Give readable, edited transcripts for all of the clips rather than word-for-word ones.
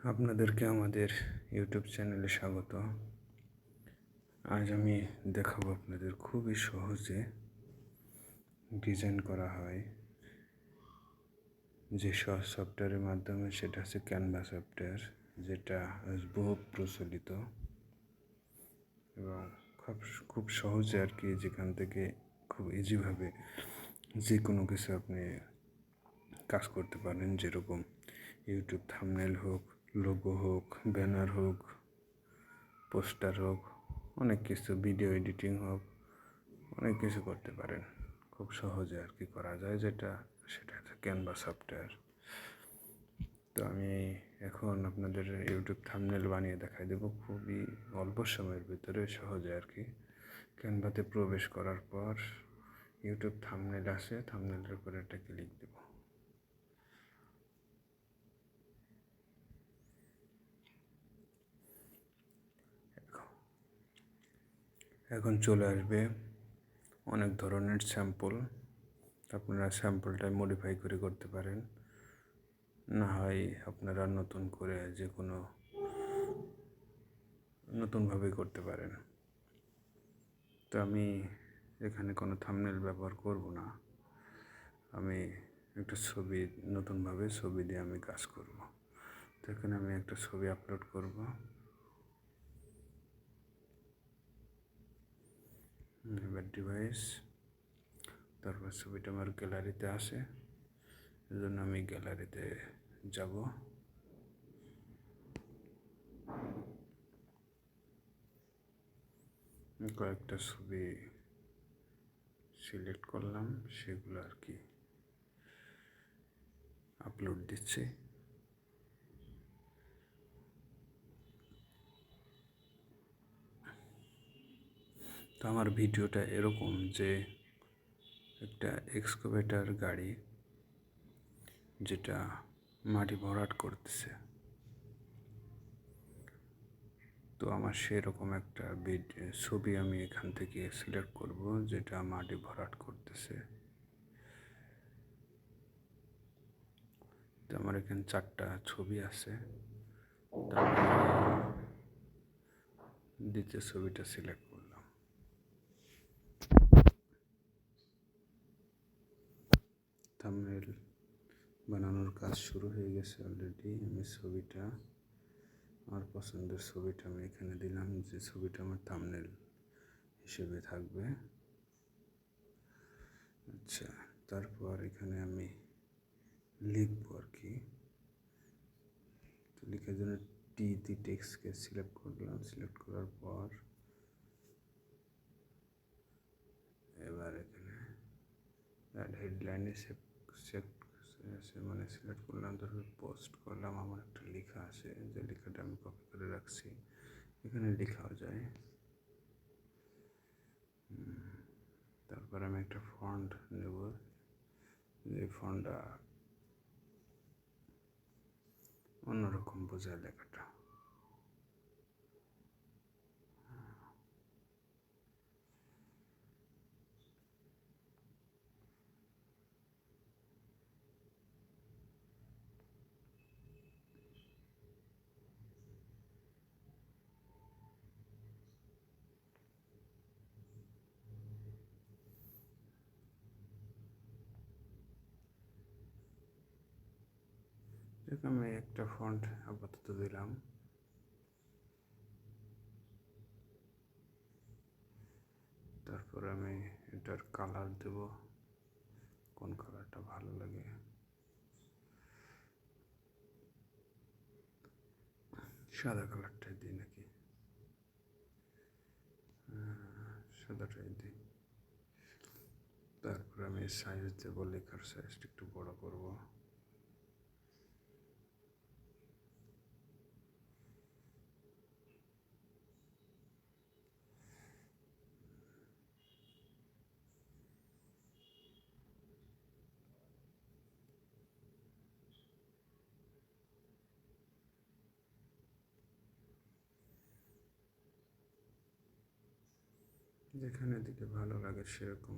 আপনাদেরকে আমাদের ইউটিউব চ্যানেলে স্বাগত। আজ আমি দেখাবো আপনাদের খুবই সহজে ডিজাইন করা হয় যে সফটওয়্যারের মাধ্যমে, সেটা হচ্ছে ক্যানভা সফটওয়্যার, যেটা বহু প্রচলিত এবং খুব সহজে আর কি, যেখান থেকে খুব ইজিভাবে যে কোনো কিছু আপনি কাজ করতে পারেন। যেরকম ইউটিউব থাম্বনেল হোক, লোগো হোক, ব্যানার হোক, পোস্টার হোক, অনেক কিছু, ভিডিও এডিটিং হোক, অনেক কিছু করতে পারেন খুব সহজে আর কি করা যায়, সেটা ক্যানভা সফটওয়্যার। তো আমি এখন আপনাদের ইউটিউব থাম্বনেল বানিয়ে দেখাই দেবো খুবই অল্প সময়ের ভিতরে, সহজে আর কি। ক্যানভাতে প্রবেশ করার পর ইউটিউব থাম্বনেল আসে, থাম্বনেলের উপরে একটা ক্লিক দেব। এখন চলে আসবে অনেক ধরনের স্যাম্পল। আপনারা স্যাম্পলটা মডিফাই করে করতে পারেন, না হয় আপনারা নতুন করে যে কোনো নতুনভাবে করতে পারেন। তো আমি এখানে কোনো থাম্বনেল ব্যবহার করব না, আমি একটা ছবি, নতুনভাবে ছবি দিয়ে আমি কাজ করব। তো এখানে আমি একটা ছবি আপলোড করব। এবার ডিভাইস, তারপর ছবিটা আমার গ্যালারিতে আসে, এজন্য আমি গ্যালারিতে যাব। কয়েকটা ছবি সিলেক্ট করলাম, সেগুলো আর কি আপলোড দিচ্ছি। তো আমার ভিডিওটা এরকম যে একটা এক্সকাভেটর গাড়ি যেটা মাটি ভরাট করতেছে। তো আমার সেরকম একটা ছবি আমি এখান থেকে সিলেক্ট করব, যেটা মাটি ভরাট করতেছে। তো আমার এখানে 4টা ছবি আছে, দ্বিতীয় ছবিটা সিলেক্ট করলাম। থাম্বনেল বানানোর কাজ শুরু হয়ে গেছে অলরেডি। আমি ছবিটা, আমার পছন্দের ছবিটা আমি এখানে দিলাম, যে ছবিটা আমার থাম্বনেল হিসেবে থাকবে। আচ্ছা, তারপর এখানে আমি লিখব আর কি। তো লেখার জন্য টি টেক্সটকে সিলেক্ট করলাম। সিলেক্ট করার পর এবার এখানে হেডলাইনে মানে সিলেক্ট করলাম, তারপর পোস্ট করলাম। আমার একটা লেখা আছে, যে লেখাটা আমি কপি করে রাখছি, এখানে লেখাও যায়। তারপর আমি একটা ফন্ট নেব, যে ফন্টটা অন্যরকম বোঝায় লেখাটা। আমি একটা ফন্ট আপাতত দিলাম। তারপর আমি এটার কালার দেব, কোন কালারটা ভালো লাগে। সাদা কালারটাই দিই নাকি? সাদাটাই দিই। তারপর আমি সাইজ দেব, লেখার সাইজটা একটু বড় করব। যেখানে দিকে ভালো লাগে সেরকম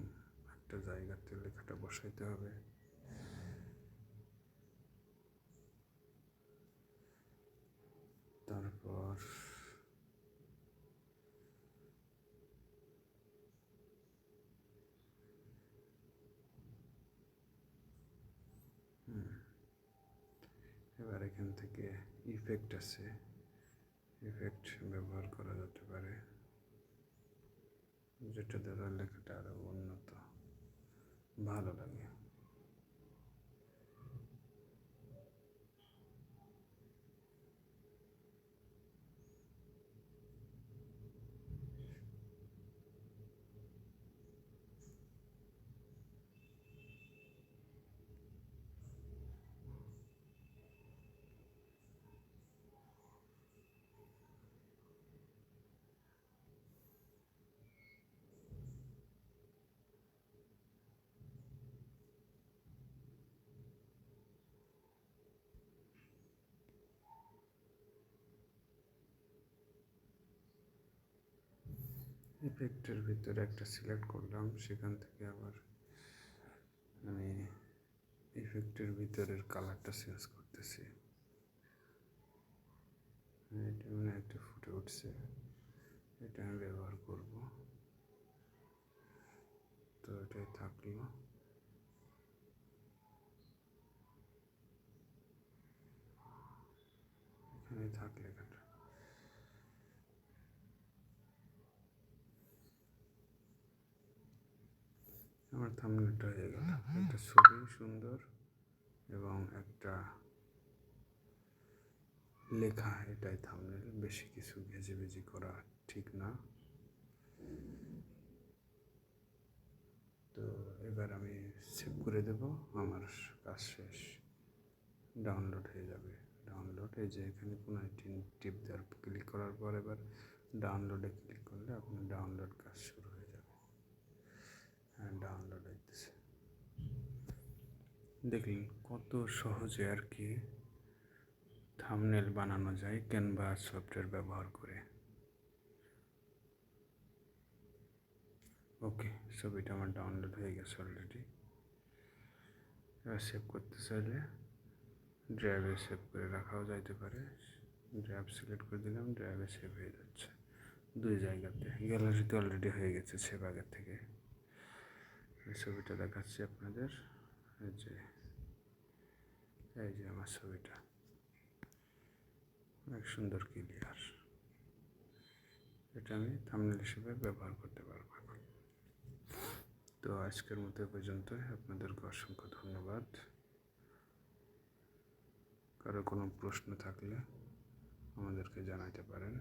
একটা জায়গাতে লেখাটা বসাইতে হবে। তারপর এবার এখান থেকে ইফেক্ট আছে, ইফেক্ট ব্যবহার করা যেতে পারে, যেটা দ্বারা লেখাটা আরও উন্নত ভালো লাগে। ইফেক্টের ভিতরে একটা সিলেক্ট করলাম, সেখান থেকে আবার আমি ইফেক্টের ভিতরের কালারটা চেঞ্জ করতেছি। এটা মানে একটা ফুটে উঠছে, এটা আমি ব্যবহার করব। তো এটাই থাকলো। এখানে থাকলে লেখাটা আমার থাম্বনেলটা হয়ে গেল। একটা ছবি সুন্দর এবং একটা লেখা, এটাই থাম্বনেল। বেশি কিছু ভেজি করা ঠিক না। তো এবার আমি সেভ করে দেব, আমার কাজ শেষ। ডাউনলোড হয়ে যাবে। ডাউনলোড, এই যে এখানে কোনো একটি টিপ দেওয়ার ক্লিক করার পর এবার ডাউনলোডে ক্লিক করলে আপনার ডাউনলোড কাজ শুরু হয়ে যাবে। হ্যাঁ, ডাউনলোড হইতেছে। দেখলেন কত সহজে আর কি থাম্বনেল বানানো যায় ক্যানভা সফটওয়্যার ব্যবহার করে। ওকে, ছবিটা আমার ডাউনলোড হয়ে গেছে অলরেডি। এবার সেভ করতে চাইলে ড্রাইভে সেভ করে রাখাও যাইতে পারে। ড্রাইভ সিলেক্ট করে দিলাম, ড্রাইভে সেভ হয়ে যাচ্ছে দুই জায়গাতে। গ্যালারিতে অলরেডি হয়ে গেছে সেভ আগের থেকে। এই ছবিটা দেখাচ্ছি আপনাদের। এই যে আমার ছবিটা অনেক সুন্দর ক্লিয়ার। এটা আমি থাম্বনেল হিসেবে ব্যবহার করতে পারবো। তো আজকের মতো পর্যন্তই। আপনাদেরকে অসংখ্য ধন্যবাদ। কারো কোনো প্রশ্ন থাকলে আমাদেরকে জানাতে পারেন।